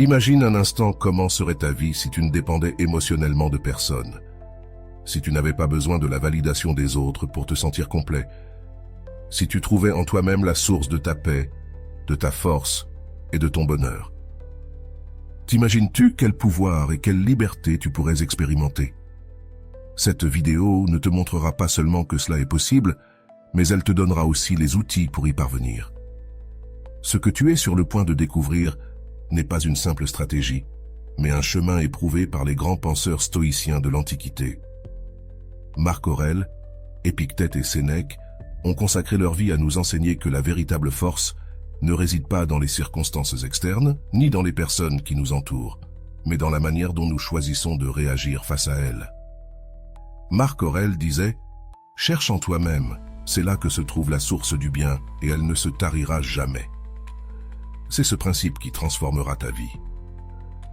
Imagine un instant comment serait ta vie si tu ne dépendais émotionnellement de personne, si tu n'avais pas besoin de la validation des autres pour te sentir complet, si tu trouvais en toi-même la source de ta paix, de ta force et de ton bonheur. T'imagines-tu quel pouvoir et quelle liberté tu pourrais expérimenter? Cette vidéo ne te montrera pas seulement que cela est possible, mais elle te donnera aussi les outils pour y parvenir. Ce que tu es sur le point de découvrir n'est pas une simple stratégie, mais un chemin éprouvé par les grands penseurs stoïciens de l'Antiquité. Marc Aurèle, Épictète et Sénèque ont consacré leur vie à nous enseigner que la véritable force ne réside pas dans les circonstances externes, ni dans les personnes qui nous entourent, mais dans la manière dont nous choisissons de réagir face à elles. Marc Aurèle disait « Cherche en toi-même, c'est là que se trouve la source du bien et elle ne se tarira jamais. » C'est ce principe qui transformera ta vie.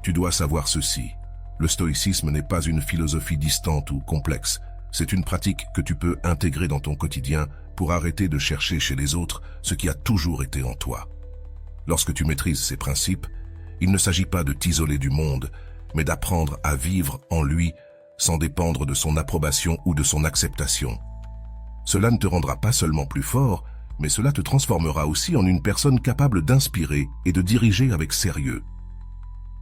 Tu dois savoir ceci, le stoïcisme n'est pas une philosophie distante ou complexe, c'est une pratique que tu peux intégrer dans ton quotidien pour arrêter de chercher chez les autres ce qui a toujours été en toi. Lorsque tu maîtrises ces principes, il ne s'agit pas de t'isoler du monde, mais d'apprendre à vivre en lui sans dépendre de son approbation ou de son acceptation. Cela ne te rendra pas seulement plus fort, mais cela te transformera aussi en une personne capable d'inspirer et de diriger avec sérieux.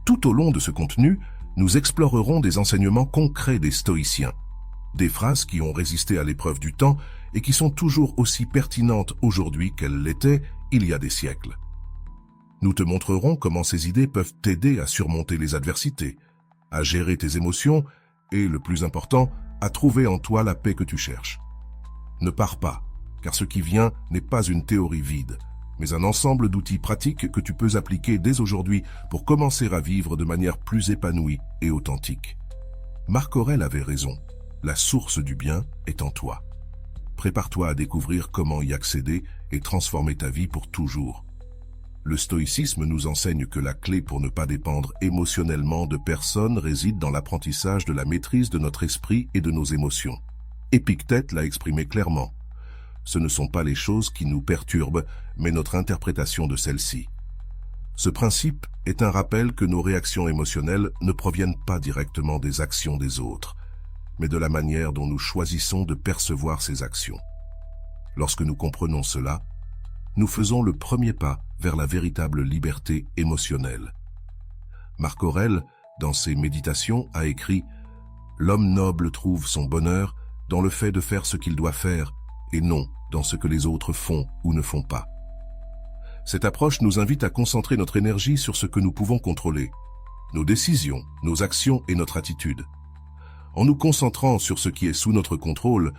Tout au long de ce contenu, nous explorerons des enseignements concrets des stoïciens, des phrases qui ont résisté à l'épreuve du temps et qui sont toujours aussi pertinentes aujourd'hui qu'elles l'étaient il y a des siècles. Nous te montrerons comment ces idées peuvent t'aider à surmonter les adversités, à gérer tes émotions et, le plus important, à trouver en toi la paix que tu cherches. Ne pars pas, car ce qui vient n'est pas une théorie vide, mais un ensemble d'outils pratiques que tu peux appliquer dès aujourd'hui pour commencer à vivre de manière plus épanouie et authentique. Marc Aurèle avait raison, la source du bien est en toi. Prépare-toi à découvrir comment y accéder et transformer ta vie pour toujours. Le stoïcisme nous enseigne que la clé pour ne pas dépendre émotionnellement de personne réside dans l'apprentissage de la maîtrise de notre esprit et de nos émotions. Épictète l'a exprimé clairement. Ce ne sont pas les choses qui nous perturbent, mais notre interprétation de celles-ci. Ce principe est un rappel que nos réactions émotionnelles ne proviennent pas directement des actions des autres, mais de la manière dont nous choisissons de percevoir ces actions. Lorsque nous comprenons cela, nous faisons le premier pas vers la véritable liberté émotionnelle. Marc Aurèle, dans ses méditations, a écrit « L'homme noble trouve son bonheur dans le fait de faire ce qu'il doit faire et non dans ce que les autres font ou ne font pas. » Cette approche nous invite à concentrer notre énergie sur ce que nous pouvons contrôler, nos décisions, nos actions et notre attitude. En nous concentrant sur ce qui est sous notre contrôle,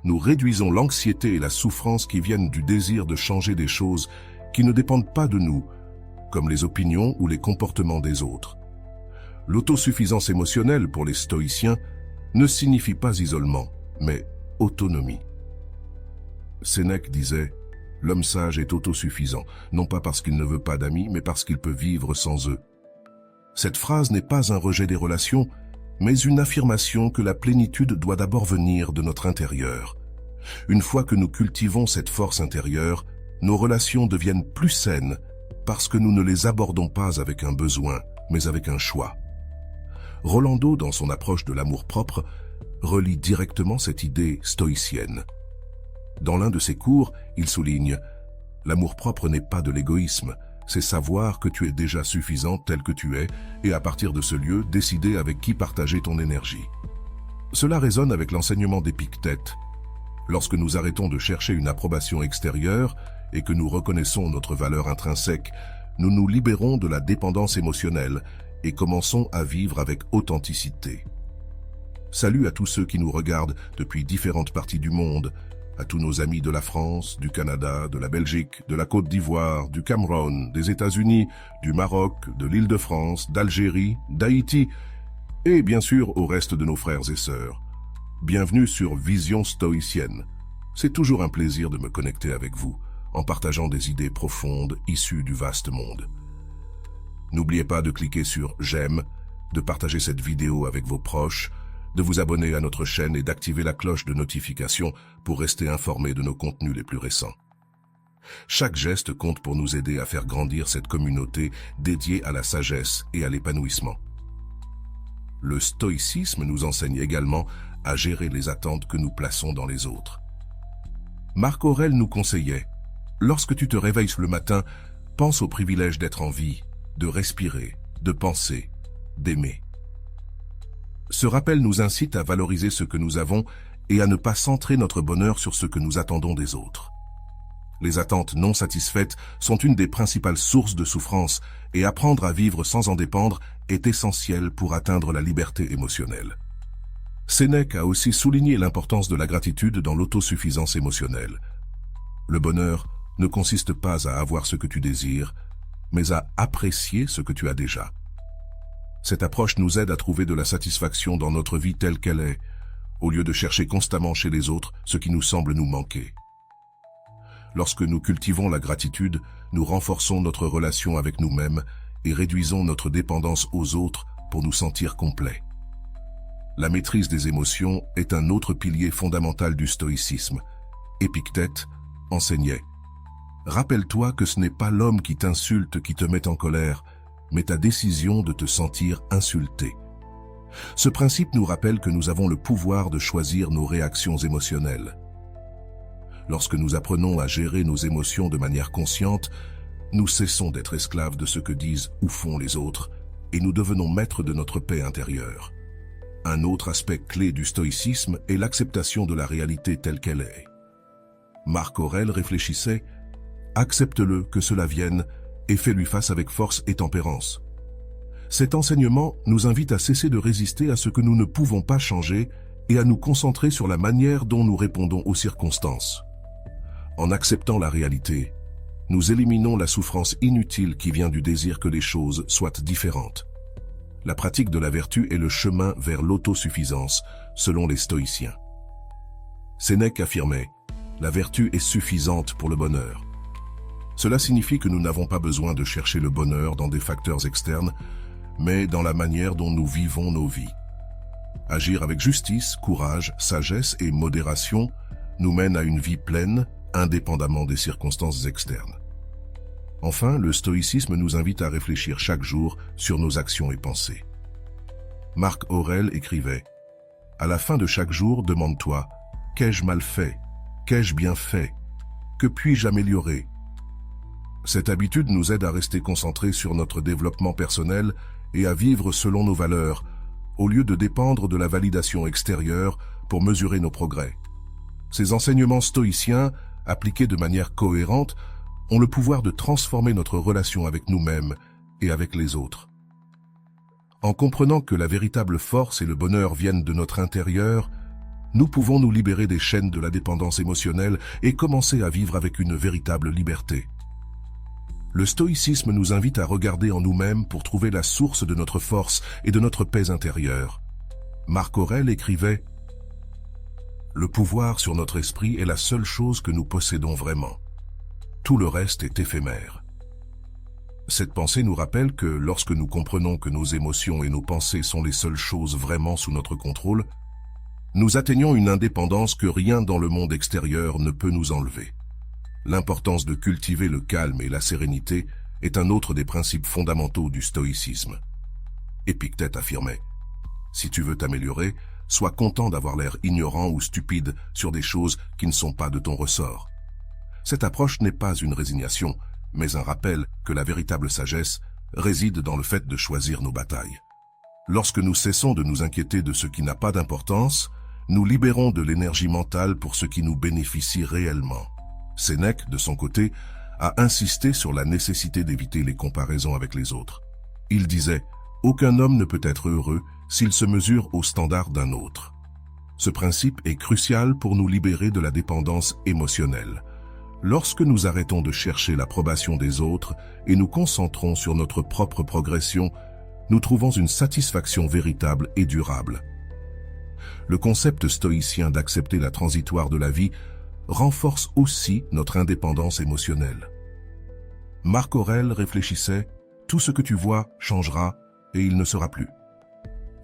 nous réduisons l'anxiété et la souffrance qui viennent du désir de changer des choses qui ne dépendent pas de nous, comme les opinions ou les comportements des autres. L'autosuffisance émotionnelle pour les stoïciens ne signifie pas isolement, mais autonomie. Sénèque disait « L'homme sage est autosuffisant, non pas parce qu'il ne veut pas d'amis, mais parce qu'il peut vivre sans eux. » Cette phrase n'est pas un rejet des relations, mais une affirmation que la plénitude doit d'abord venir de notre intérieur. Une fois que nous cultivons cette force intérieure, nos relations deviennent plus saines parce que nous ne les abordons pas avec un besoin, mais avec un choix. Rolando, dans son approche de l'amour-propre, relie directement cette idée stoïcienne. Dans l'un de ses cours, il souligne « L'amour-propre n'est pas de l'égoïsme, c'est savoir que tu es déjà suffisant tel que tu es et à partir de ce lieu, décider avec qui partager ton énergie. » Cela résonne avec l'enseignement d'Épictète. Lorsque nous arrêtons de chercher une approbation extérieure et que nous reconnaissons notre valeur intrinsèque, nous nous libérons de la dépendance émotionnelle et commençons à vivre avec authenticité. Salut à tous ceux qui nous regardent depuis différentes parties du monde, à tous nos amis de la France, du Canada, de la Belgique, de la Côte d'Ivoire, du Cameroun, des États-Unis, du Maroc, de l'Île-de-France, d'Algérie, d'Haïti et bien sûr au reste de nos frères et sœurs. Bienvenue sur Vision Stoïcienne. C'est toujours un plaisir de me connecter avec vous, en partageant des idées profondes issues du vaste monde. N'oubliez pas de cliquer sur « J'aime », de partager cette vidéo avec vos proches, de vous abonner à notre chaîne et d'activer la cloche de notification pour rester informé de nos contenus les plus récents. Chaque geste compte pour nous aider à faire grandir cette communauté dédiée à la sagesse et à l'épanouissement. Le stoïcisme nous enseigne également à gérer les attentes que nous plaçons dans les autres. Marc Aurèle nous conseillait, lorsque tu te réveilles le matin, pense au privilège d'être en vie, de respirer, de penser, d'aimer. Ce rappel nous incite à valoriser ce que nous avons et à ne pas centrer notre bonheur sur ce que nous attendons des autres. Les attentes non satisfaites sont une des principales sources de souffrance et apprendre à vivre sans en dépendre est essentiel pour atteindre la liberté émotionnelle. Sénèque a aussi souligné l'importance de la gratitude dans l'autosuffisance émotionnelle. Le bonheur ne consiste pas à avoir ce que tu désires, mais à apprécier ce que tu as déjà. Cette approche nous aide à trouver de la satisfaction dans notre vie telle qu'elle est, au lieu de chercher constamment chez les autres ce qui nous semble nous manquer. Lorsque nous cultivons la gratitude, nous renforçons notre relation avec nous-mêmes et réduisons notre dépendance aux autres pour nous sentir complets. La maîtrise des émotions est un autre pilier fondamental du stoïcisme. Épictète enseignait « Rappelle-toi que ce n'est pas l'homme qui t'insulte qui te met en colère, mais ta décision de te sentir insulté. » Ce principe nous rappelle que nous avons le pouvoir de choisir nos réactions émotionnelles. Lorsque nous apprenons à gérer nos émotions de manière consciente, nous cessons d'être esclaves de ce que disent ou font les autres et nous devenons maîtres de notre paix intérieure. Un autre aspect clé du stoïcisme est l'acceptation de la réalité telle qu'elle est. Marc Aurèle réfléchissait « Accepte-le que cela vienne et fais-lui face avec force et tempérance. » Cet enseignement nous invite à cesser de résister à ce que nous ne pouvons pas changer et à nous concentrer sur la manière dont nous répondons aux circonstances. En acceptant la réalité, nous éliminons la souffrance inutile qui vient du désir que les choses soient différentes. La pratique de la vertu est le chemin vers l'autosuffisance, selon les stoïciens. Sénèque affirmait « La vertu est suffisante pour le bonheur ». Cela signifie que nous n'avons pas besoin de chercher le bonheur dans des facteurs externes, mais dans la manière dont nous vivons nos vies. Agir avec justice, courage, sagesse et modération nous mène à une vie pleine, indépendamment des circonstances externes. Enfin, le stoïcisme nous invite à réfléchir chaque jour sur nos actions et pensées. Marc Aurèle écrivait « À la fin de chaque jour, demande-toi « Qu'ai-je mal fait? Qu'ai-je bien fait? Que puis-je améliorer ?» Cette habitude nous aide à rester concentrés sur notre développement personnel et à vivre selon nos valeurs, au lieu de dépendre de la validation extérieure pour mesurer nos progrès. Ces enseignements stoïciens, appliqués de manière cohérente, ont le pouvoir de transformer notre relation avec nous-mêmes et avec les autres. En comprenant que la véritable force et le bonheur viennent de notre intérieur, nous pouvons nous libérer des chaînes de la dépendance émotionnelle et commencer à vivre avec une véritable liberté. Le stoïcisme nous invite à regarder en nous-mêmes pour trouver la source de notre force et de notre paix intérieure. Marc Aurèle écrivait « Le pouvoir sur notre esprit est la seule chose que nous possédons vraiment. Tout le reste est éphémère. » Cette pensée nous rappelle que lorsque nous comprenons que nos émotions et nos pensées sont les seules choses vraiment sous notre contrôle, nous atteignons une indépendance que rien dans le monde extérieur ne peut nous enlever. L'importance de cultiver le calme et la sérénité est un autre des principes fondamentaux du stoïcisme. Épictète affirmait « Si tu veux t'améliorer, sois content d'avoir l'air ignorant ou stupide sur des choses qui ne sont pas de ton ressort. » Cette approche n'est pas une résignation, mais un rappel que la véritable sagesse réside dans le fait de choisir nos batailles. Lorsque nous cessons de nous inquiéter de ce qui n'a pas d'importance, nous libérons de l'énergie mentale pour ce qui nous bénéficie réellement. Sénèque, de son côté, a insisté sur la nécessité d'éviter les comparaisons avec les autres. Il disait « Aucun homme ne peut être heureux s'il se mesure au standard d'un autre. » Ce principe est crucial pour nous libérer de la dépendance émotionnelle. Lorsque nous arrêtons de chercher l'approbation des autres et nous concentrons sur notre propre progression, nous trouvons une satisfaction véritable et durable. Le concept stoïcien d'accepter la transitoire de la vie renforce aussi notre indépendance émotionnelle. Marc Aurèle réfléchissait « Tout ce que tu vois changera et il ne sera plus. »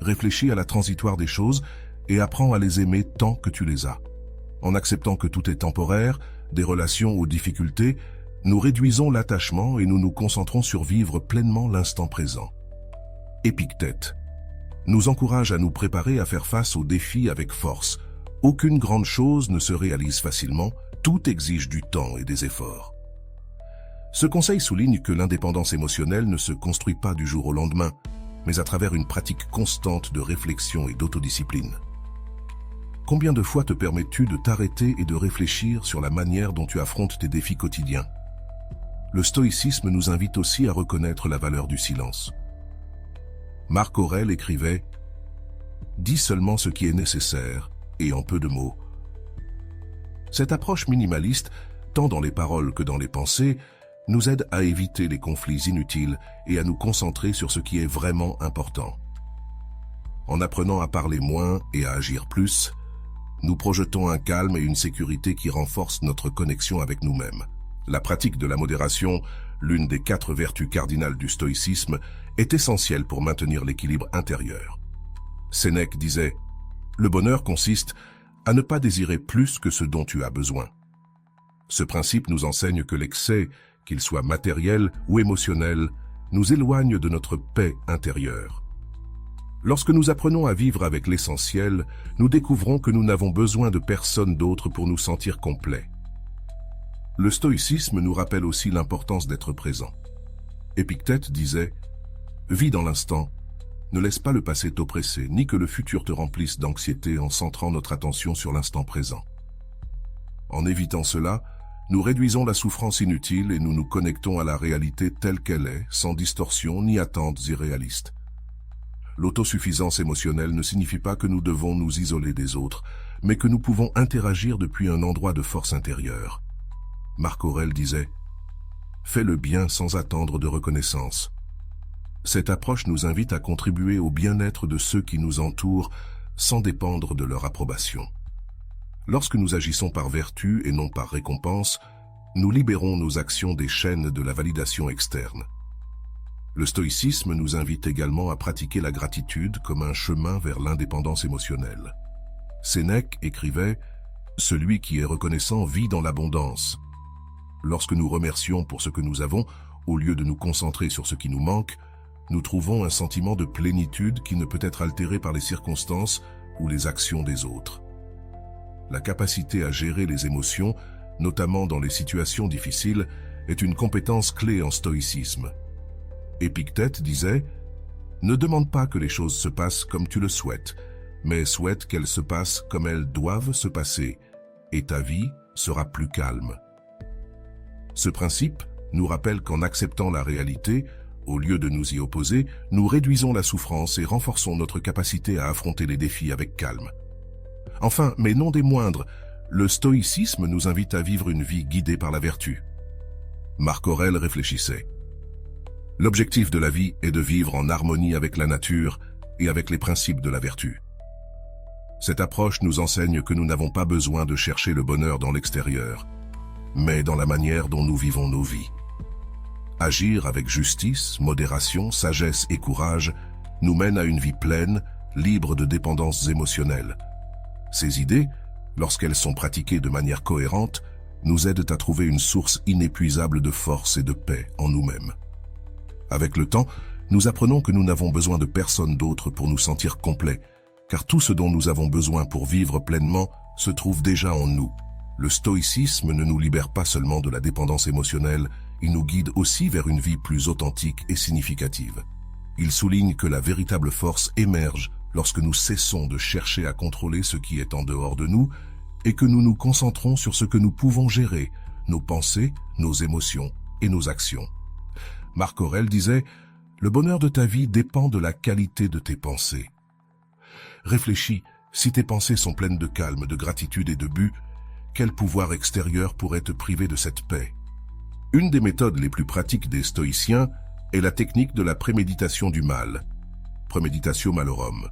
Réfléchis à la transitoire des choses et apprends à les aimer tant que tu les as. En acceptant que tout est temporaire, des relations aux difficultés, nous réduisons l'attachement et nous nous concentrons sur vivre pleinement l'instant présent. Épictète nous encourage à nous préparer à faire face aux défis avec force. Aucune grande chose ne se réalise facilement, tout exige du temps et des efforts. Ce conseil souligne que l'indépendance émotionnelle ne se construit pas du jour au lendemain, mais à travers une pratique constante de réflexion et d'autodiscipline. Combien de fois te permets-tu de t'arrêter et de réfléchir sur la manière dont tu affrontes tes défis quotidiens? Le stoïcisme nous invite aussi à reconnaître la valeur du silence. Marc Aurèle écrivait « Dis seulement ce qui est nécessaire, et en peu de mots. » Cette approche minimaliste, tant dans les paroles que dans les pensées, nous aide à éviter les conflits inutiles et à nous concentrer sur ce qui est vraiment important. En apprenant à parler moins et à agir plus, nous projetons un calme et une sécurité qui renforcent notre connexion avec nous-mêmes. La pratique de la modération, l'une des 4 vertus cardinales du stoïcisme, est essentielle pour maintenir l'équilibre intérieur. Sénèque disait « Le bonheur consiste à ne pas désirer plus que ce dont tu as besoin. » Ce principe nous enseigne que l'excès, qu'il soit matériel ou émotionnel, nous éloigne de notre paix intérieure. Lorsque nous apprenons à vivre avec l'essentiel, nous découvrons que nous n'avons besoin de personne d'autre pour nous sentir complets. Le stoïcisme nous rappelle aussi l'importance d'être présent. Épictète disait « Vis dans l'instant, ne laisse pas le passé t'oppresser, ni que le futur te remplisse d'anxiété en centrant notre attention sur l'instant présent. » En évitant cela, nous réduisons la souffrance inutile et nous nous connectons à la réalité telle qu'elle est, sans distorsion ni attentes irréalistes. L'autosuffisance émotionnelle ne signifie pas que nous devons nous isoler des autres, mais que nous pouvons interagir depuis un endroit de force intérieure. Marc Aurèle disait « Fais le bien sans attendre de reconnaissance. » Cette approche nous invite à contribuer au bien-être de ceux qui nous entourent sans dépendre de leur approbation. Lorsque nous agissons par vertu et non par récompense, nous libérons nos actions des chaînes de la validation externe. Le stoïcisme nous invite également à pratiquer la gratitude comme un chemin vers l'indépendance émotionnelle. Sénèque écrivait « Celui qui est reconnaissant vit dans l'abondance. » Lorsque nous remercions pour ce que nous avons, au lieu de nous concentrer sur ce qui nous manque, nous trouvons un sentiment de plénitude qui ne peut être altéré par les circonstances ou les actions des autres. La capacité à gérer les émotions, notamment dans les situations difficiles, est une compétence clé en stoïcisme. Épictète disait « Ne demande pas que les choses se passent comme tu le souhaites, mais souhaite qu'elles se passent comme elles doivent se passer, et ta vie sera plus calme. » Ce principe nous rappelle qu'en acceptant la réalité, au lieu de nous y opposer, nous réduisons la souffrance et renforçons notre capacité à affronter les défis avec calme. Enfin, mais non des moindres, le stoïcisme nous invite à vivre une vie guidée par la vertu. Marc Aurèle réfléchissait. L'objectif de la vie est de vivre en harmonie avec la nature et avec les principes de la vertu. Cette approche nous enseigne que nous n'avons pas besoin de chercher le bonheur dans l'extérieur, mais dans la manière dont nous vivons nos vies. Agir avec justice, modération, sagesse et courage nous mène à une vie pleine, libre de dépendances émotionnelles. Ces idées, lorsqu'elles sont pratiquées de manière cohérente, nous aident à trouver une source inépuisable de force et de paix en nous-mêmes. Avec le temps, nous apprenons que nous n'avons besoin de personne d'autre pour nous sentir complets, car tout ce dont nous avons besoin pour vivre pleinement se trouve déjà en nous. Le stoïcisme ne nous libère pas seulement de la dépendance émotionnelle, il nous guide aussi vers une vie plus authentique et significative. Il souligne que la véritable force émerge lorsque nous cessons de chercher à contrôler ce qui est en dehors de nous et que nous nous concentrons sur ce que nous pouvons gérer, nos pensées, nos émotions et nos actions. Marc Aurèle disait « Le bonheur de ta vie dépend de la qualité de tes pensées. » Réfléchis, si tes pensées sont pleines de calme, de gratitude et de but, quel pouvoir extérieur pourrait te priver de cette paix? Une des méthodes les plus pratiques des stoïciens est la technique de la préméditation du mal, Premeditatio Malorum.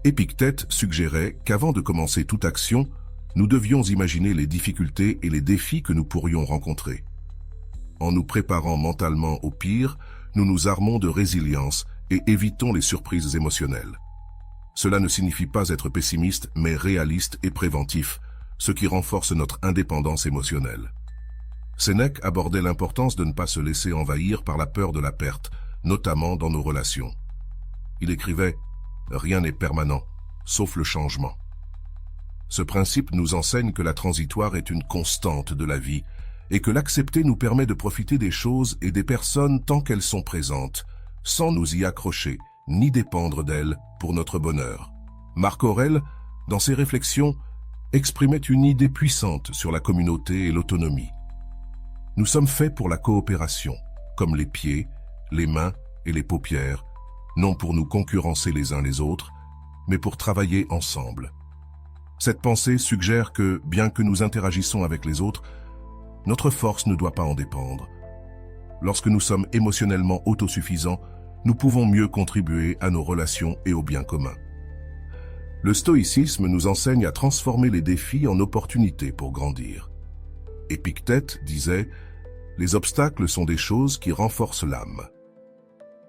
Épictète suggérait qu'avant de commencer toute action, nous devions imaginer les difficultés et les défis que nous pourrions rencontrer. En nous préparant mentalement au pire, nous nous armons de résilience et évitons les surprises émotionnelles. Cela ne signifie pas être pessimiste, mais réaliste et préventif, ce qui renforce notre indépendance émotionnelle. Sénèque abordait l'importance de ne pas se laisser envahir par la peur de la perte, notamment dans nos relations. Il écrivait « Rien n'est permanent, sauf le changement ». Ce principe nous enseigne que la transitoire est une constante de la vie et que l'accepter nous permet de profiter des choses et des personnes tant qu'elles sont présentes, sans nous y accrocher ni dépendre d'elles pour notre bonheur. Marc Aurèle, dans ses réflexions, exprimait une idée puissante sur la communauté et l'autonomie. Nous sommes faits pour la coopération, comme les pieds, les mains et les paupières, non pour nous concurrencer les uns les autres, mais pour travailler ensemble. Cette pensée suggère que, bien que nous interagissons avec les autres, notre force ne doit pas en dépendre. Lorsque nous sommes émotionnellement autosuffisants, nous pouvons mieux contribuer à nos relations et au bien commun. Le stoïcisme nous enseigne à transformer les défis en opportunités pour grandir. Épictète disait « Les obstacles sont des choses qui renforcent l'âme ».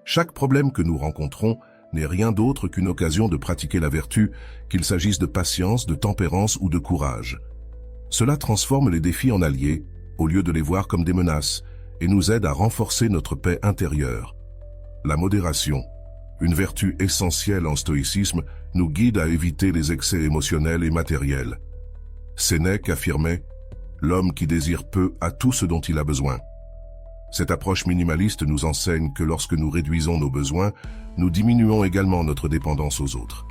Chaque problème que nous rencontrons n'est rien d'autre qu'une occasion de pratiquer la vertu, qu'il s'agisse de patience, de tempérance ou de courage. Cela transforme les défis en alliés, au lieu de les voir comme des menaces, et nous aide à renforcer notre paix intérieure. La modération, une vertu essentielle en stoïcisme, nous guide à éviter les excès émotionnels et matériels. Sénèque affirmait « L'homme qui désire peu a tout ce dont il a besoin ». Cette approche minimaliste nous enseigne que lorsque nous réduisons nos besoins, nous diminuons également notre dépendance aux autres.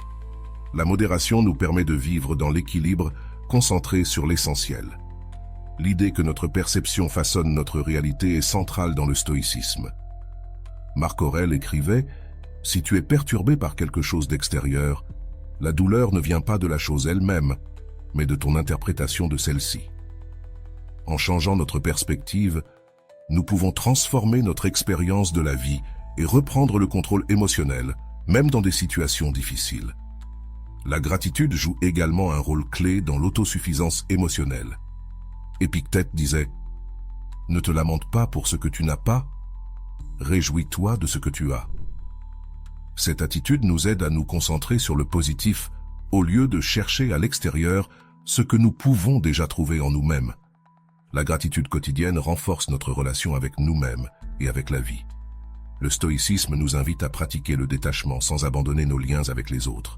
La modération nous permet de vivre dans l'équilibre, concentré sur l'essentiel. L'idée que notre perception façonne notre réalité est centrale dans le stoïcisme. Marc Aurèle écrivait « Si tu es perturbé par quelque chose d'extérieur, la douleur ne vient pas de la chose elle-même, mais de ton interprétation de celle-ci. » En changeant notre perspective, nous pouvons transformer notre expérience de la vie et reprendre le contrôle émotionnel, même dans des situations difficiles. La gratitude joue également un rôle clé dans l'autosuffisance émotionnelle. Épictète disait « Ne te lamente pas pour ce que tu n'as pas, réjouis-toi de ce que tu as. » Cette attitude nous aide à nous concentrer sur le positif, au lieu de chercher à l'extérieur ce que nous pouvons déjà trouver en nous-mêmes. La gratitude quotidienne renforce notre relation avec nous-mêmes et avec la vie. Le stoïcisme nous invite à pratiquer le détachement sans abandonner nos liens avec les autres.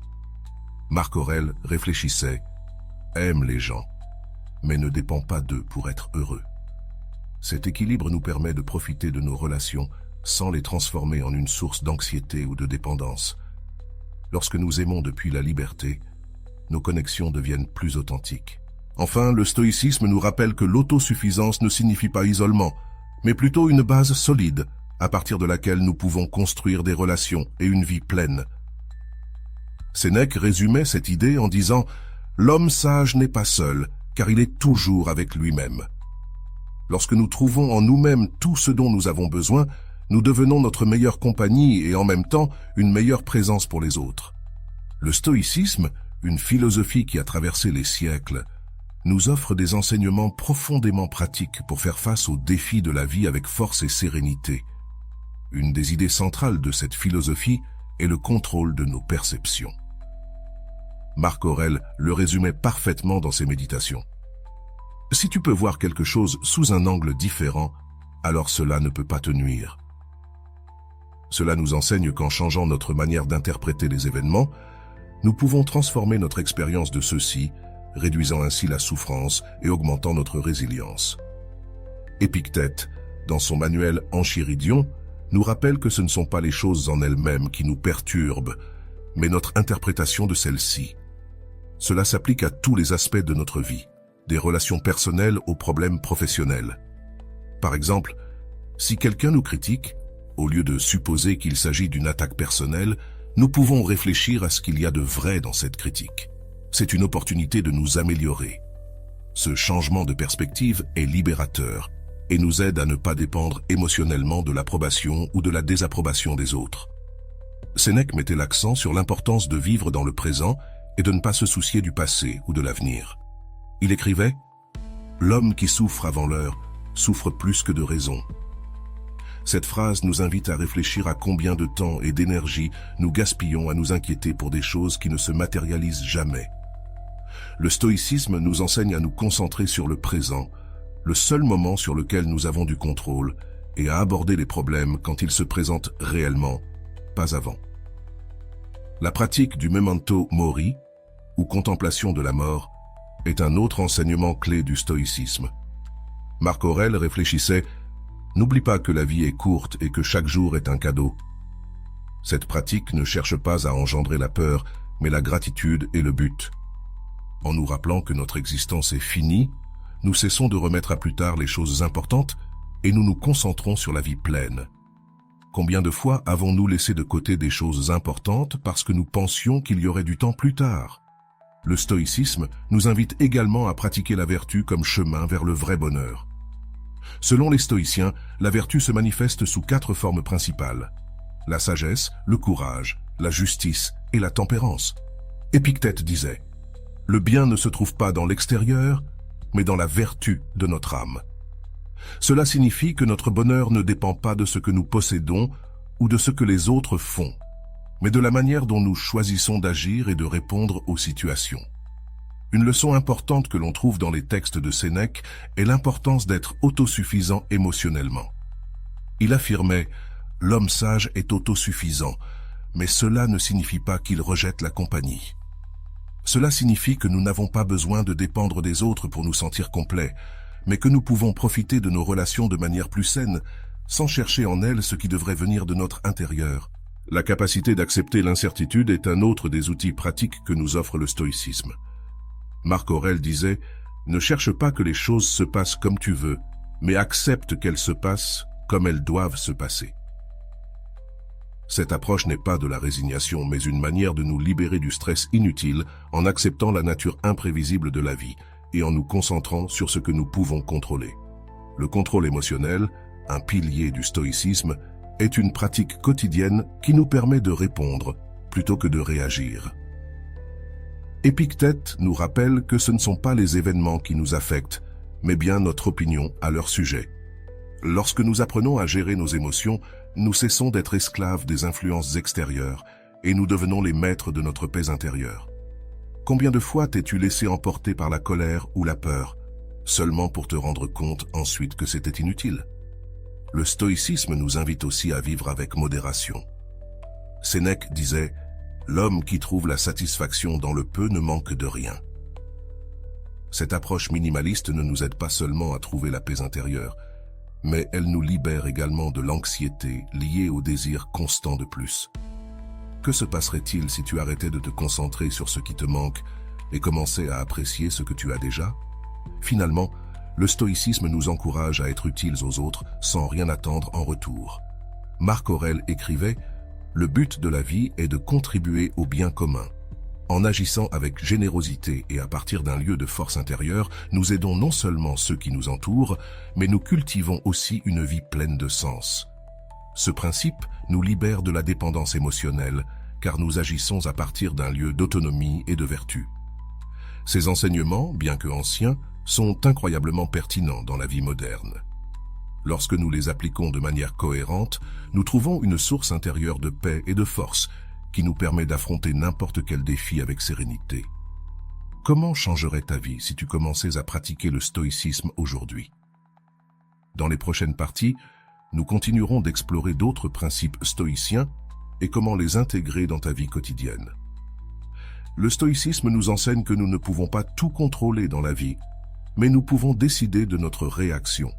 Marc Aurèle réfléchissait « Aime les gens, mais ne dépend pas d'eux pour être heureux. » Cet équilibre nous permet de profiter de nos relations sans les transformer en une source d'anxiété ou de dépendance. Lorsque nous aimons depuis la liberté, nos connexions deviennent plus authentiques. Enfin, le stoïcisme nous rappelle que l'autosuffisance ne signifie pas isolement, mais plutôt une base solide, à partir de laquelle nous pouvons construire des relations et une vie pleine. Sénèque résumait cette idée en disant « L'homme sage n'est pas seul, car il est toujours avec lui-même. » Lorsque nous trouvons en nous-mêmes tout ce dont nous avons besoin, nous devenons notre meilleure compagnie et en même temps une meilleure présence pour les autres. Le stoïcisme, une philosophie qui a traversé les siècles, nous offre des enseignements profondément pratiques pour faire face aux défis de la vie avec force et sérénité. Une des idées centrales de cette philosophie est le contrôle de nos perceptions. Marc Aurèle le résumait parfaitement dans ses méditations. Si tu peux voir quelque chose sous un angle différent, alors cela ne peut pas te nuire. Cela nous enseigne qu'en changeant notre manière d'interpréter les événements, nous pouvons transformer notre expérience de ceux-ci, réduisant ainsi la souffrance et augmentant notre résilience. Épictète, dans son manuel Enchiridion, nous rappelle que ce ne sont pas les choses en elles-mêmes qui nous perturbent, mais notre interprétation de celles-ci. Cela s'applique à tous les aspects de notre vie, des relations personnelles aux problèmes professionnels. Par exemple, si quelqu'un nous critique, au lieu de supposer qu'il s'agit d'une attaque personnelle, nous pouvons réfléchir à ce qu'il y a de vrai dans cette critique. C'est une opportunité de nous améliorer. Ce changement de perspective est libérateur et nous aide à ne pas dépendre émotionnellement de l'approbation ou de la désapprobation des autres. Sénèque mettait l'accent sur l'importance de vivre dans le présent et de ne pas se soucier du passé ou de l'avenir. Il écrivait « L'homme qui souffre avant l'heure souffre plus que de raison. » Cette phrase nous invite à réfléchir à combien de temps et d'énergie nous gaspillons à nous inquiéter pour des choses qui ne se matérialisent jamais. Le stoïcisme nous enseigne à nous concentrer sur le présent, le seul moment sur lequel nous avons du contrôle, et à aborder les problèmes quand ils se présentent réellement, pas avant. La pratique du memento mori, ou contemplation de la mort, est un autre enseignement clé du stoïcisme. Marc Aurèle réfléchissait « N'oublie pas que la vie est courte et que chaque jour est un cadeau ». Cette pratique ne cherche pas à engendrer la peur, mais la gratitude est le but. En nous rappelant que notre existence est finie, nous cessons de remettre à plus tard les choses importantes et nous nous concentrons sur la vie pleine. Combien de fois avons-nous laissé de côté des choses importantes parce que nous pensions qu'il y aurait du temps plus tard? Le stoïcisme nous invite également à pratiquer la vertu comme chemin vers le vrai bonheur. Selon les stoïciens, la vertu se manifeste sous 4 formes principales: la sagesse, le courage, la justice et la tempérance. Épictète disait « Le bien ne se trouve pas dans l'extérieur, mais dans la vertu de notre âme ». Cela signifie que notre bonheur ne dépend pas de ce que nous possédons ou de ce que les autres font, mais de la manière dont nous choisissons d'agir et de répondre aux situations. Une leçon importante que l'on trouve dans les textes de Sénèque est l'importance d'être autosuffisant émotionnellement. Il affirmait « L'homme sage est autosuffisant, mais cela ne signifie pas qu'il rejette la compagnie. Cela signifie que nous n'avons pas besoin de dépendre des autres pour nous sentir complets, mais que nous pouvons profiter de nos relations de manière plus saine, sans chercher en elles ce qui devrait venir de notre intérieur. » La capacité d'accepter l'incertitude est un autre des outils pratiques que nous offre le stoïcisme. Marc Aurèle disait « Ne cherche pas que les choses se passent comme tu veux, mais accepte qu'elles se passent comme elles doivent se passer. » Cette approche n'est pas de la résignation, mais une manière de nous libérer du stress inutile en acceptant la nature imprévisible de la vie et en nous concentrant sur ce que nous pouvons contrôler. Le contrôle émotionnel, un pilier du stoïcisme, est une pratique quotidienne qui nous permet de répondre plutôt que de réagir. Épictète nous rappelle que ce ne sont pas les événements qui nous affectent, mais bien notre opinion à leur sujet. Lorsque nous apprenons à gérer nos émotions, nous cessons d'être esclaves des influences extérieures et nous devenons les maîtres de notre paix intérieure. Combien de fois t'es-tu laissé emporter par la colère ou la peur, seulement pour te rendre compte ensuite que c'était inutile? Le stoïcisme nous invite aussi à vivre avec modération. Sénèque disait « L'homme qui trouve la satisfaction dans le peu ne manque de rien ». Cette approche minimaliste ne nous aide pas seulement à trouver la paix intérieure, mais elle nous libère également de l'anxiété liée au désir constant de plus. Que se passerait-il si tu arrêtais de te concentrer sur ce qui te manque et commençais à apprécier ce que tu as déjà? Finalement, le stoïcisme nous encourage à être utiles aux autres sans rien attendre en retour. Marc Aurèle écrivait « Le but de la vie est de contribuer au bien commun. En agissant avec générosité et à partir d'un lieu de force intérieure, nous aidons non seulement ceux qui nous entourent, mais nous cultivons aussi une vie pleine de sens. » Ce principe nous libère de la dépendance émotionnelle, car nous agissons à partir d'un lieu d'autonomie et de vertu. Ces enseignements, bien que anciens, sont incroyablement pertinents dans la vie moderne. Lorsque nous les appliquons de manière cohérente, nous trouvons une source intérieure de paix et de force qui nous permet d'affronter n'importe quel défi avec sérénité. Comment changerait ta vie si tu commençais à pratiquer le stoïcisme aujourd'hui? Dans les prochaines parties, nous continuerons d'explorer d'autres principes stoïciens et comment les intégrer dans ta vie quotidienne. Le stoïcisme nous enseigne que nous ne pouvons pas tout contrôler dans la vie, mais nous pouvons décider de notre réaction.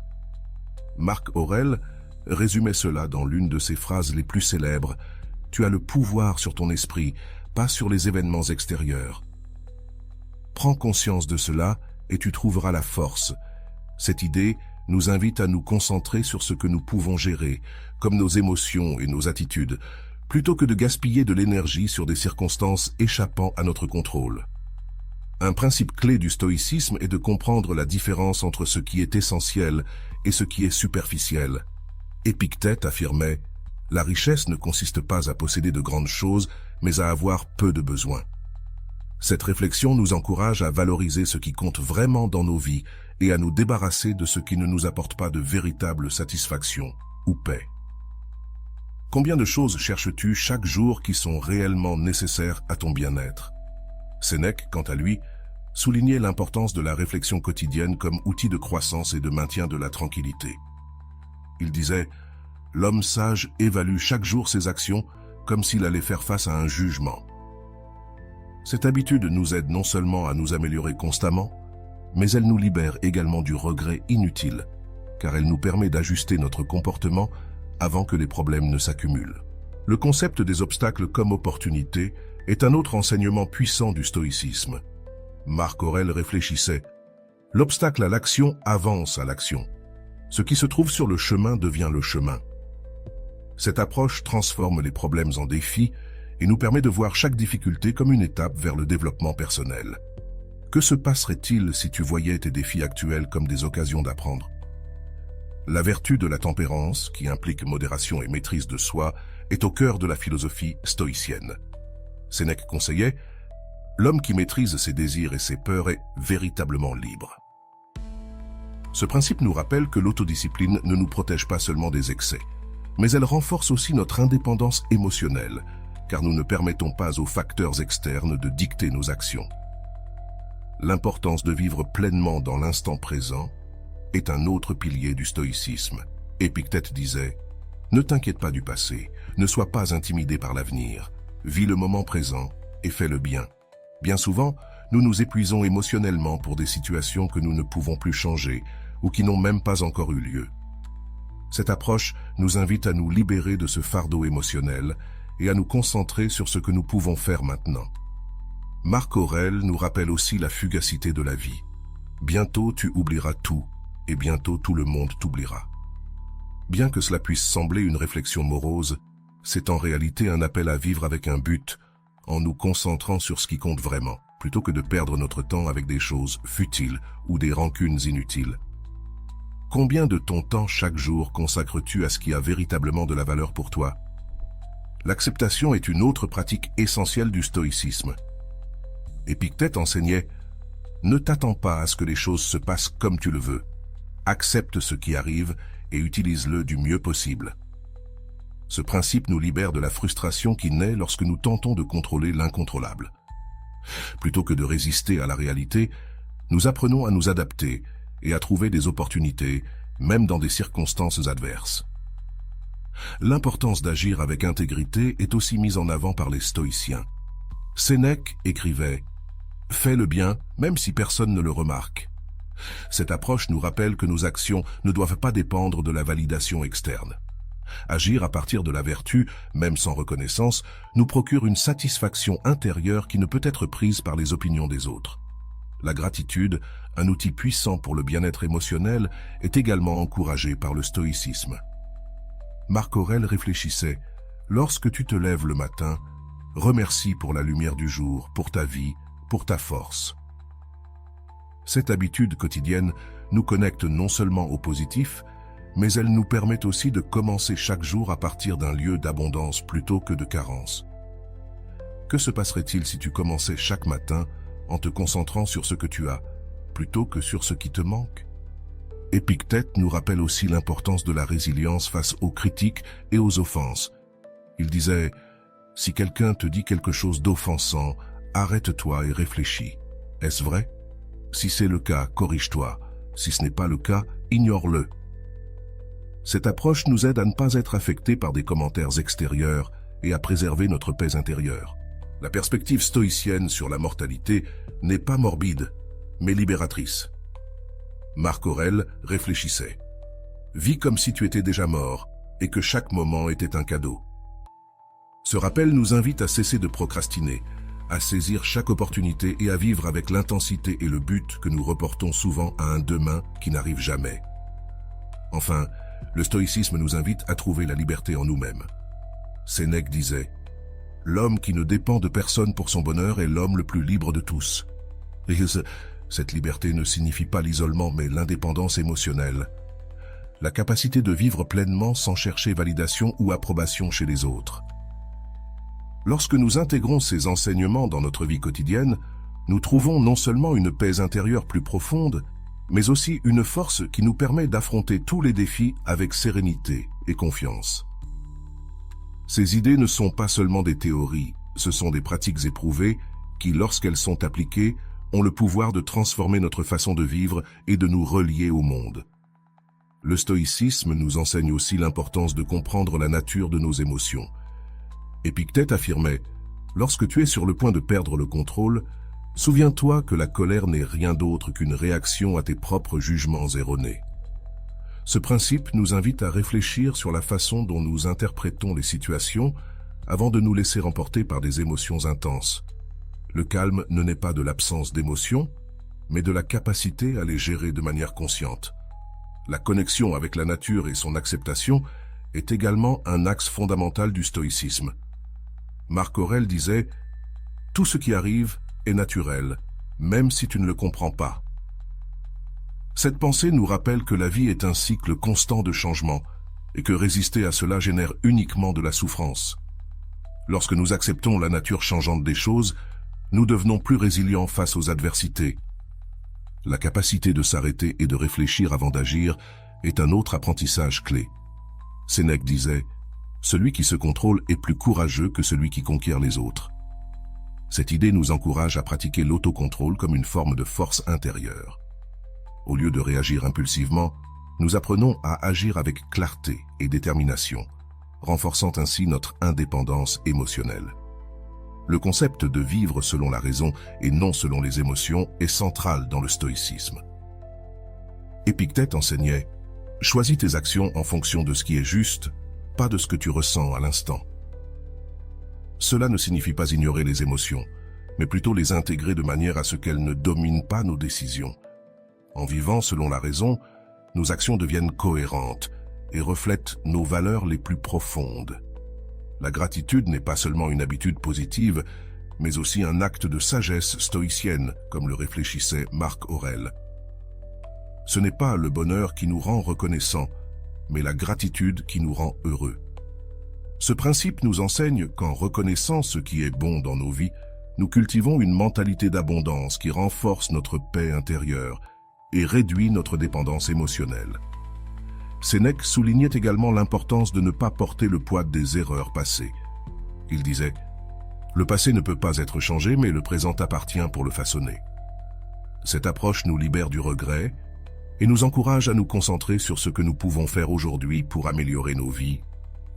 Marc Aurèle résumait cela dans l'une de ses phrases les plus célèbres « Tu as le pouvoir sur ton esprit, pas sur les événements extérieurs. » Prends conscience de cela et tu trouveras la force. Cette idée nous invite à nous concentrer sur ce que nous pouvons gérer, comme nos émotions et nos attitudes, plutôt que de gaspiller de l'énergie sur des circonstances échappant à notre contrôle. Un principe clé du stoïcisme est de comprendre la différence entre ce qui est essentiel et ce qui est superficiel. Épictète affirmait « La richesse ne consiste pas à posséder de grandes choses, mais à avoir peu de besoins. » Cette réflexion nous encourage à valoriser ce qui compte vraiment dans nos vies et à nous débarrasser de ce qui ne nous apporte pas de véritable satisfaction ou paix. Combien de choses cherches-tu chaque jour qui sont réellement nécessaires à ton bien-être? Sénèque, quant à lui, soulignait l'importance de la réflexion quotidienne comme outil de croissance et de maintien de la tranquillité. Il disait « L'homme sage évalue chaque jour ses actions comme s'il allait faire face à un jugement. » Cette habitude nous aide non seulement à nous améliorer constamment, mais elle nous libère également du regret inutile, car elle nous permet d'ajuster notre comportement avant que les problèmes ne s'accumulent. Le concept des obstacles comme opportunités est un autre enseignement puissant du stoïcisme. Marc Aurèle réfléchissait « L'obstacle à l'action avance à l'action. Ce qui se trouve sur le chemin devient le chemin. » Cette approche transforme les problèmes en défis et nous permet de voir chaque difficulté comme une étape vers le développement personnel. Que se passerait-il si tu voyais tes défis actuels comme des occasions d'apprendre? La vertu de la tempérance, qui implique modération et maîtrise de soi, est au cœur de la philosophie stoïcienne. Sénèque conseillait « L'homme qui maîtrise ses désirs et ses peurs est véritablement libre. » Ce principe nous rappelle que l'autodiscipline ne nous protège pas seulement des excès, mais elle renforce aussi notre indépendance émotionnelle, car nous ne permettons pas aux facteurs externes de dicter nos actions. L'importance de vivre pleinement dans l'instant présent est un autre pilier du stoïcisme. Épictète disait « Ne t'inquiète pas du passé, ne sois pas intimidé par l'avenir, vis le moment présent et fais le bien. » Bien souvent, nous nous épuisons émotionnellement pour des situations que nous ne pouvons plus changer ou qui n'ont même pas encore eu lieu. Cette approche nous invite à nous libérer de ce fardeau émotionnel et à nous concentrer sur ce que nous pouvons faire maintenant. Marc Aurèle nous rappelle aussi la fugacité de la vie. Bientôt tu oublieras tout, et bientôt tout le monde t'oubliera. Bien que cela puisse sembler une réflexion morose, c'est en réalité un appel à vivre avec un but, en nous concentrant sur ce qui compte vraiment, plutôt que de perdre notre temps avec des choses futiles ou des rancunes inutiles. Combien de ton temps chaque jour consacres-tu à ce qui a véritablement de la valeur pour toi? L'acceptation est une autre pratique essentielle du stoïcisme. Épictète enseignait « Ne t'attends pas à ce que les choses se passent comme tu le veux. Accepte ce qui arrive et utilise-le du mieux possible. » Ce principe nous libère de la frustration qui naît lorsque nous tentons de contrôler l'incontrôlable. Plutôt que de résister à la réalité, nous apprenons à nous adapter et à trouver des opportunités, même dans des circonstances adverses. L'importance d'agir avec intégrité est aussi mise en avant par les stoïciens. Sénèque écrivait « Fais le bien, même si personne ne le remarque. » Cette approche nous rappelle que nos actions ne doivent pas dépendre de la validation externe. Agir à partir de la vertu, même sans reconnaissance, nous procure une satisfaction intérieure qui ne peut être prise par les opinions des autres. La gratitude, un outil puissant pour le bien-être émotionnel, est également encouragée par le stoïcisme. Marc Aurèle réfléchissait « Lorsque tu te lèves le matin, remercie pour la lumière du jour, pour ta vie, pour ta force. » Cette habitude quotidienne nous connecte non seulement au positif, mais elle nous permet aussi de commencer chaque jour à partir d'un lieu d'abondance plutôt que de carence. Que se passerait-il si tu commençais chaque matin en te concentrant sur ce que tu as, plutôt que sur ce qui te manque? Épictète nous rappelle aussi l'importance de la résilience face aux critiques et aux offenses. Il disait « Si quelqu'un te dit quelque chose d'offensant, arrête-toi et réfléchis. Est-ce vrai? Si c'est le cas, corrige-toi. Si ce n'est pas le cas, ignore-le. » Cette approche nous aide à ne pas être affectés par des commentaires extérieurs et à préserver notre paix intérieure. La perspective stoïcienne sur la mortalité n'est pas morbide, mais libératrice. Marc Aurèle réfléchissait. Vis comme si tu étais déjà mort et que chaque moment était un cadeau. Ce rappel nous invite à cesser de procrastiner, à saisir chaque opportunité et à vivre avec l'intensité et le but que nous reportons souvent à un demain qui n'arrive jamais. Enfin, le stoïcisme nous invite à trouver la liberté en nous-mêmes. Sénèque disait « L'homme qui ne dépend de personne pour son bonheur est l'homme le plus libre de tous. » Et cette liberté ne signifie pas l'isolement mais l'indépendance émotionnelle. La capacité de vivre pleinement sans chercher validation ou approbation chez les autres. Lorsque nous intégrons ces enseignements dans notre vie quotidienne, nous trouvons non seulement une paix intérieure plus profonde, mais aussi une force qui nous permet d'affronter tous les défis avec sérénité et confiance. Ces idées ne sont pas seulement des théories, ce sont des pratiques éprouvées qui, lorsqu'elles sont appliquées, ont le pouvoir de transformer notre façon de vivre et de nous relier au monde. Le stoïcisme nous enseigne aussi l'importance de comprendre la nature de nos émotions. Épictète affirmait « Lorsque tu es sur le point de perdre le contrôle, souviens-toi que la colère n'est rien d'autre qu'une réaction à tes propres jugements erronés. » Ce principe nous invite à réfléchir sur la façon dont nous interprétons les situations avant de nous laisser emporter par des émotions intenses. Le calme ne naît pas de l'absence d'émotions, mais de la capacité à les gérer de manière consciente. La connexion avec la nature et son acceptation est également un axe fondamental du stoïcisme. Marc Aurèle disait « Tout ce qui arrive est naturel, même si tu ne le comprends pas. » Cette pensée nous rappelle que la vie est un cycle constant de changement et que résister à cela génère uniquement de la souffrance. Lorsque nous acceptons la nature changeante des choses, nous devenons plus résilients face aux adversités. La capacité de s'arrêter et de réfléchir avant d'agir est un autre apprentissage clé. Sénèque disait « Celui qui se contrôle est plus courageux que celui qui conquiert les autres. » Cette idée nous encourage à pratiquer l'autocontrôle comme une forme de force intérieure. Au lieu de réagir impulsivement, nous apprenons à agir avec clarté et détermination, renforçant ainsi notre indépendance émotionnelle. Le concept de vivre selon la raison et non selon les émotions est central dans le stoïcisme. Épictète enseignait « Choisis tes actions en fonction de ce qui est juste, pas de ce que tu ressens à l'instant. » Cela ne signifie pas ignorer les émotions, mais plutôt les intégrer de manière à ce qu'elles ne dominent pas nos décisions. En vivant selon la raison, nos actions deviennent cohérentes et reflètent nos valeurs les plus profondes. La gratitude n'est pas seulement une habitude positive, mais aussi un acte de sagesse stoïcienne, comme le réfléchissait Marc Aurèle. Ce n'est pas le bonheur qui nous rend reconnaissants, mais la gratitude qui nous rend heureux. Ce principe nous enseigne qu'en reconnaissant ce qui est bon dans nos vies, nous cultivons une mentalité d'abondance qui renforce notre paix intérieure et réduit notre dépendance émotionnelle. Sénèque soulignait également l'importance de ne pas porter le poids des erreurs passées. Il disait « Le passé ne peut pas être changé, mais le présent appartient pour le façonner. » Cette approche nous libère du regret et nous encourage à nous concentrer sur ce que nous pouvons faire aujourd'hui pour améliorer nos vies,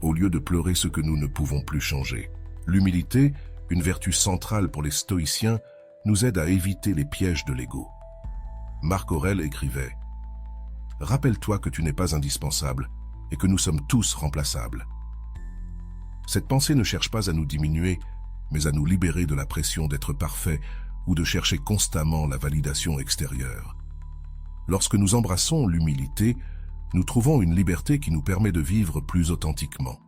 au lieu de pleurer ce que nous ne pouvons plus changer. L'humilité, une vertu centrale pour les stoïciens, nous aide à éviter les pièges de l'ego. Marc Aurèle écrivait « Rappelle-toi que tu n'es pas indispensable et que nous sommes tous remplaçables. » Cette pensée ne cherche pas à nous diminuer, mais à nous libérer de la pression d'être parfait ou de chercher constamment la validation extérieure. Lorsque nous embrassons l'humilité, nous trouvons une liberté qui nous permet de vivre plus authentiquement.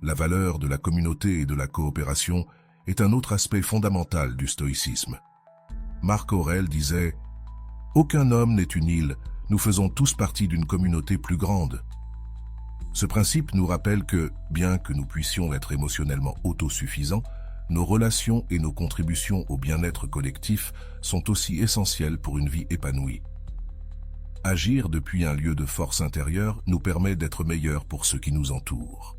La valeur de la communauté et de la coopération est un autre aspect fondamental du stoïcisme. Marc Aurèle disait « Aucun homme n'est une île, nous faisons tous partie d'une communauté plus grande. » Ce principe nous rappelle que, bien que nous puissions être émotionnellement autosuffisants, nos relations et nos contributions au bien-être collectif sont aussi essentielles pour une vie épanouie. Agir depuis un lieu de force intérieure nous permet d'être meilleurs pour ceux qui nous entourent.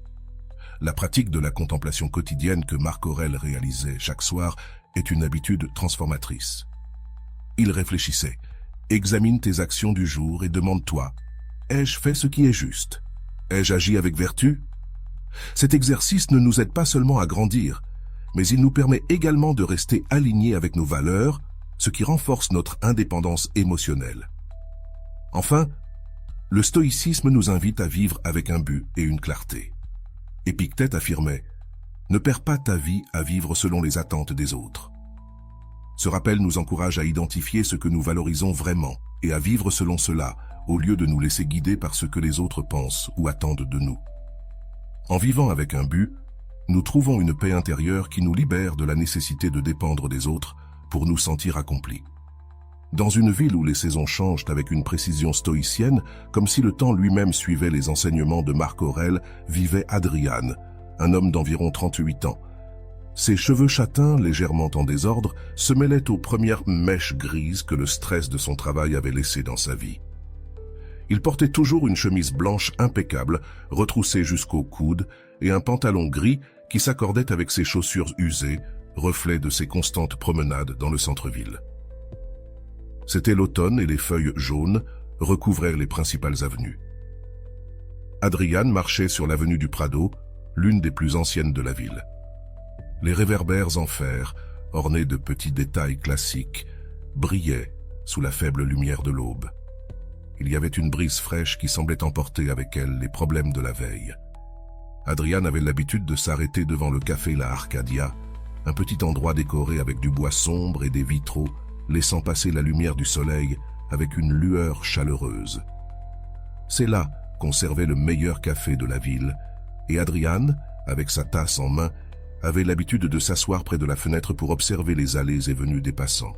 La pratique de la contemplation quotidienne que Marc Aurèle réalisait chaque soir est une habitude transformatrice. Il réfléchissait « Examine tes actions du jour et demande-toi « Ai-je fait ce qui est juste ? Ai-je agi avec vertu ?» Cet exercice ne nous aide pas seulement à grandir, mais il nous permet également de rester alignés avec nos valeurs, ce qui renforce notre indépendance émotionnelle. Enfin, le stoïcisme nous invite à vivre avec un but et une clarté. Épictète affirmait « Ne perds pas ta vie à vivre selon les attentes des autres. » Ce rappel nous encourage à identifier ce que nous valorisons vraiment et à vivre selon cela, au lieu de nous laisser guider par ce que les autres pensent ou attendent de nous. En vivant avec un but, nous trouvons une paix intérieure qui nous libère de la nécessité de dépendre des autres pour nous sentir accomplis. Dans une ville où les saisons changent avec une précision stoïcienne, comme si le temps lui-même suivait les enseignements de Marc Aurèle, vivait Adrian, un homme d'environ 38 ans. Ses cheveux châtains, légèrement en désordre, se mêlaient aux premières mèches grises que le stress de son travail avait laissées dans sa vie. Il portait toujours une chemise blanche impeccable, retroussée jusqu'au coude, et un pantalon gris qui s'accordait avec ses chaussures usées, reflet de ses constantes promenades dans le centre-ville. C'était l'automne et les feuilles jaunes recouvraient les principales avenues. Adrian marchait sur l'avenue du Prado, l'une des plus anciennes de la ville. Les réverbères en fer, ornés de petits détails classiques, brillaient sous la faible lumière de l'aube. Il y avait une brise fraîche qui semblait emporter avec elle les problèmes de la veille. Adrian avait l'habitude de s'arrêter devant le café La Arcadia, un petit endroit décoré avec du bois sombre et des vitraux, laissant passer la lumière du soleil avec une lueur chaleureuse. C'est là qu'on servait le meilleur café de la ville, et Adrian, avec sa tasse en main, avait l'habitude de s'asseoir près de la fenêtre pour observer les allées et venues des passants.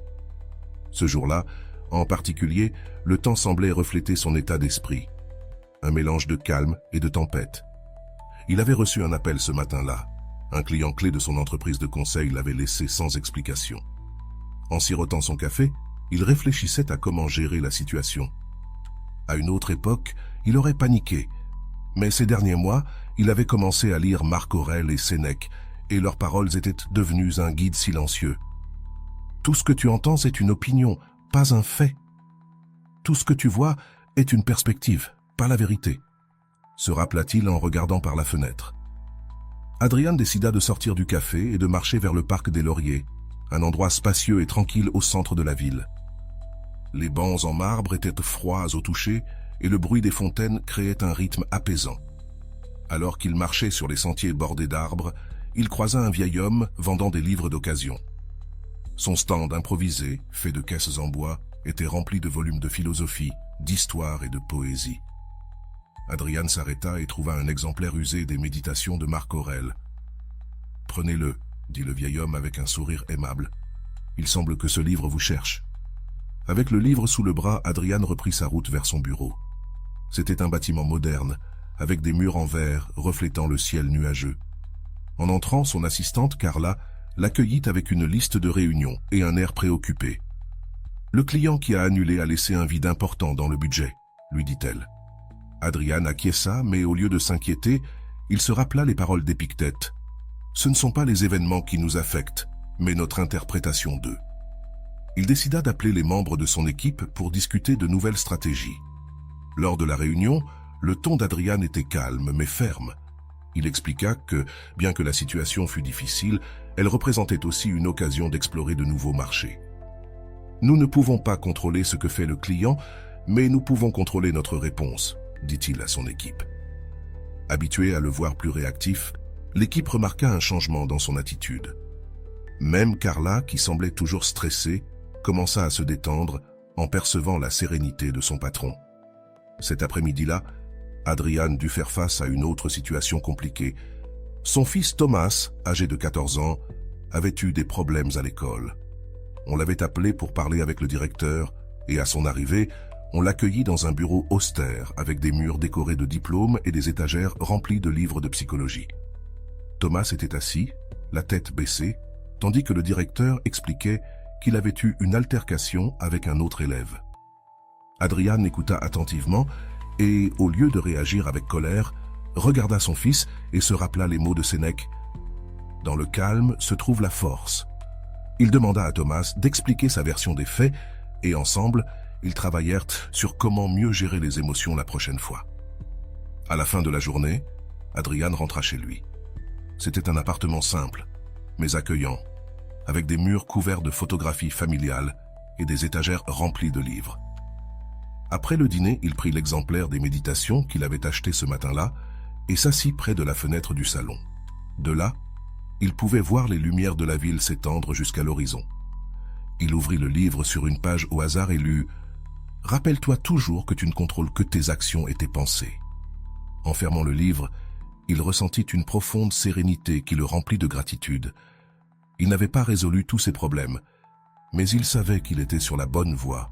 Ce jour-là, en particulier, le temps semblait refléter son état d'esprit, un mélange de calme et de tempête. Il avait reçu un appel ce matin-là. Un client clé de son entreprise de conseil l'avait laissé sans explication. En sirotant son café, il réfléchissait à comment gérer la situation. À une autre époque, il aurait paniqué. Mais ces derniers mois, il avait commencé à lire Marc Aurèle et Sénèque, et leurs paroles étaient devenues un guide silencieux. Tout ce que tu entends, c'est une opinion, pas un fait. Tout ce que tu vois est une perspective, pas la vérité, se rappela-t-il en regardant par la fenêtre. Adrian décida de sortir du café et de marcher vers le parc des Lauriers, un endroit spacieux et tranquille au centre de la ville. Les bancs en marbre étaient froids au toucher et le bruit des fontaines créait un rythme apaisant. Alors qu'il marchait sur les sentiers bordés d'arbres, il croisa un vieil homme vendant des livres d'occasion. Son stand improvisé, fait de caisses en bois, était rempli de volumes de philosophie, d'histoire et de poésie. Adrian s'arrêta et trouva un exemplaire usé des Méditations de Marc Aurèle. « Prenez-le, » dit le vieil homme avec un sourire aimable. « Il semble que ce livre vous cherche. » Avec le livre sous le bras, Adrian reprit sa route vers son bureau. C'était un bâtiment moderne, avec des murs en verre reflétant le ciel nuageux. En entrant, son assistante, Carla, l'accueillit avec une liste de réunions et un air préoccupé. « Le client qui a annulé a laissé un vide important dans le budget, » lui dit-elle. Adrian acquiesça, mais au lieu de s'inquiéter, il se rappela les paroles d'Épictète. « Ce ne sont pas les événements qui nous affectent, mais notre interprétation d'eux. » Il décida d'appeler les membres de son équipe pour discuter de nouvelles stratégies. Lors de la réunion, le ton d'Adrian était calme mais ferme. Il expliqua que, bien que la situation fût difficile, elle représentait aussi une occasion d'explorer de nouveaux marchés. « Nous ne pouvons pas contrôler ce que fait le client, mais nous pouvons contrôler notre réponse, » dit-il à son équipe. Habitué à le voir plus réactif, l'équipe remarqua un changement dans son attitude. Même Carla, qui semblait toujours stressée, commença à se détendre en percevant la sérénité de son patron. Cet après-midi-là, Adrian dut faire face à une autre situation compliquée. Son fils Thomas, âgé de 14 ans, avait eu des problèmes à l'école. On l'avait appelé pour parler avec le directeur et à son arrivée, on l'accueillit dans un bureau austère avec des murs décorés de diplômes et des étagères remplies de livres de psychologie. Thomas était assis, la tête baissée, tandis que le directeur expliquait qu'il avait eu une altercation avec un autre élève. Adrian écouta attentivement et, au lieu de réagir avec colère, regarda son fils et se rappela les mots de Sénèque. « Dans le calme se trouve la force. » Il demanda à Thomas d'expliquer sa version des faits et ensemble, ils travaillèrent sur comment mieux gérer les émotions la prochaine fois. À la fin de la journée, Adrian rentra chez lui. C'était un appartement simple, mais accueillant, avec des murs couverts de photographies familiales et des étagères remplies de livres. Après le dîner, il prit l'exemplaire des Méditations qu'il avait acheté ce matin-là et s'assit près de la fenêtre du salon. De là, il pouvait voir les lumières de la ville s'étendre jusqu'à l'horizon. Il ouvrit le livre sur une page au hasard et lut « Rappelle-toi toujours que tu ne contrôles que tes actions et tes pensées. » En fermant le livre, il ressentit une profonde sérénité qui le remplit de gratitude. Il n'avait pas résolu tous ses problèmes, mais il savait qu'il était sur la bonne voie.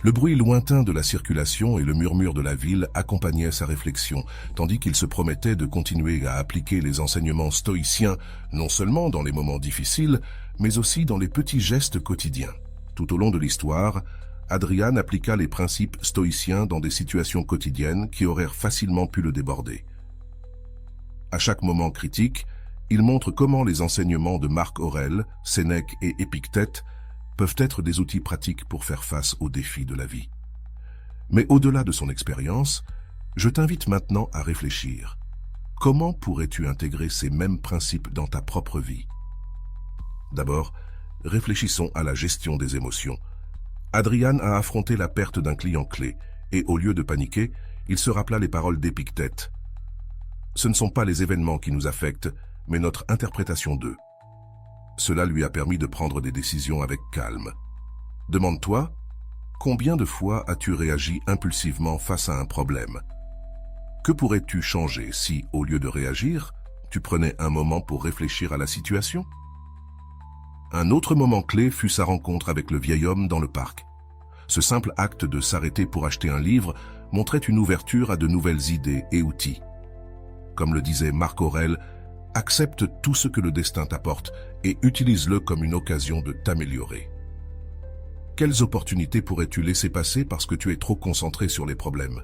Le bruit lointain de la circulation et le murmure de la ville accompagnaient sa réflexion, tandis qu'il se promettait de continuer à appliquer les enseignements stoïciens, non seulement dans les moments difficiles, mais aussi dans les petits gestes quotidiens. Tout au long de l'histoire, Adrian appliqua les principes stoïciens dans des situations quotidiennes qui auraient facilement pu le déborder. À chaque moment critique, il montre comment les enseignements de Marc Aurèle, Sénèque et Épictète peuvent être des outils pratiques pour faire face aux défis de la vie. Mais au-delà de son expérience, je t'invite maintenant à réfléchir. Comment pourrais-tu intégrer ces mêmes principes dans ta propre vie? D'abord, réfléchissons à la gestion des émotions. Adrian a affronté la perte d'un client clé et au lieu de paniquer, il se rappela les paroles d'Épictète. Ce ne sont pas les événements qui nous affectent, mais notre interprétation d'eux. Cela lui a permis de prendre des décisions avec calme. Demande-toi, combien de fois as-tu réagi impulsivement face à un problème? Que pourrais-tu changer si, au lieu de réagir, tu prenais un moment pour réfléchir à la situation? Un autre moment clé fut sa rencontre avec le vieil homme dans le parc. Ce simple acte de s'arrêter pour acheter un livre montrait une ouverture à de nouvelles idées et outils. Comme le disait Marc Aurèle, accepte tout ce que le destin t'apporte et utilise-le comme une occasion de t'améliorer. Quelles opportunités pourrais-tu laisser passer parce que tu es trop concentré sur les problèmes?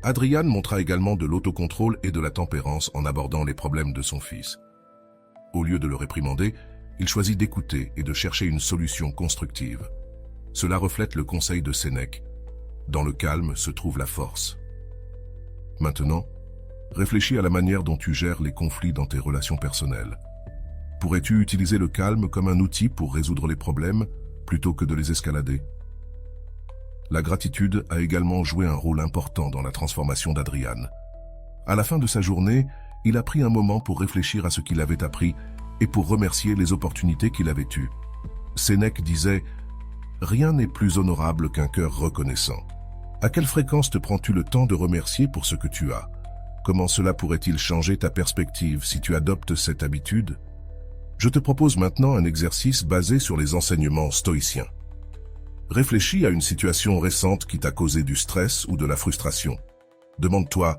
Adrian montra également de l'autocontrôle et de la tempérance en abordant les problèmes de son fils. Au lieu de le réprimander, il choisit d'écouter et de chercher une solution constructive. Cela reflète le conseil de Sénèque. Dans le calme se trouve la force. Maintenant, réfléchis à la manière dont tu gères les conflits dans tes relations personnelles. Pourrais-tu utiliser le calme comme un outil pour résoudre les problèmes plutôt que de les escalader? La gratitude a également joué un rôle important dans la transformation d'Adrian. À la fin de sa journée, il a pris un moment pour réfléchir à ce qu'il avait appris et pour remercier les opportunités qu'il avait eues. Sénèque disait « Rien n'est plus honorable qu'un cœur reconnaissant ». À quelle fréquence te prends-tu le temps de remercier pour ce que tu as? Comment cela pourrait-il changer ta perspective si tu adoptes cette habitude? Je te propose maintenant un exercice basé sur les enseignements stoïciens. Réfléchis à une situation récente qui t'a causé du stress ou de la frustration. Demande-toi,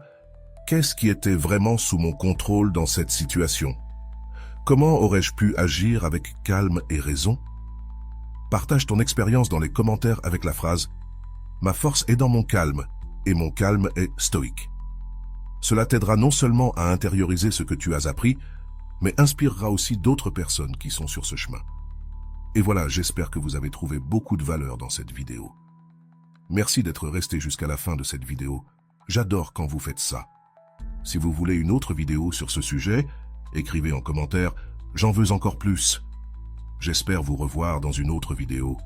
qu'est-ce qui était vraiment sous mon contrôle dans cette situation? Comment aurais-je pu agir avec calme et raison? Partage ton expérience dans les commentaires avec la phrase « Ma force est dans mon calme, et mon calme est stoïque ». Cela t'aidera non seulement à intérioriser ce que tu as appris, mais inspirera aussi d'autres personnes qui sont sur ce chemin. Et voilà, j'espère que vous avez trouvé beaucoup de valeur dans cette vidéo. Merci d'être resté jusqu'à la fin de cette vidéo. J'adore quand vous faites ça. Si vous voulez une autre vidéo sur ce sujet, écrivez en commentaire « J'en veux encore plus ». J'espère vous revoir dans une autre vidéo.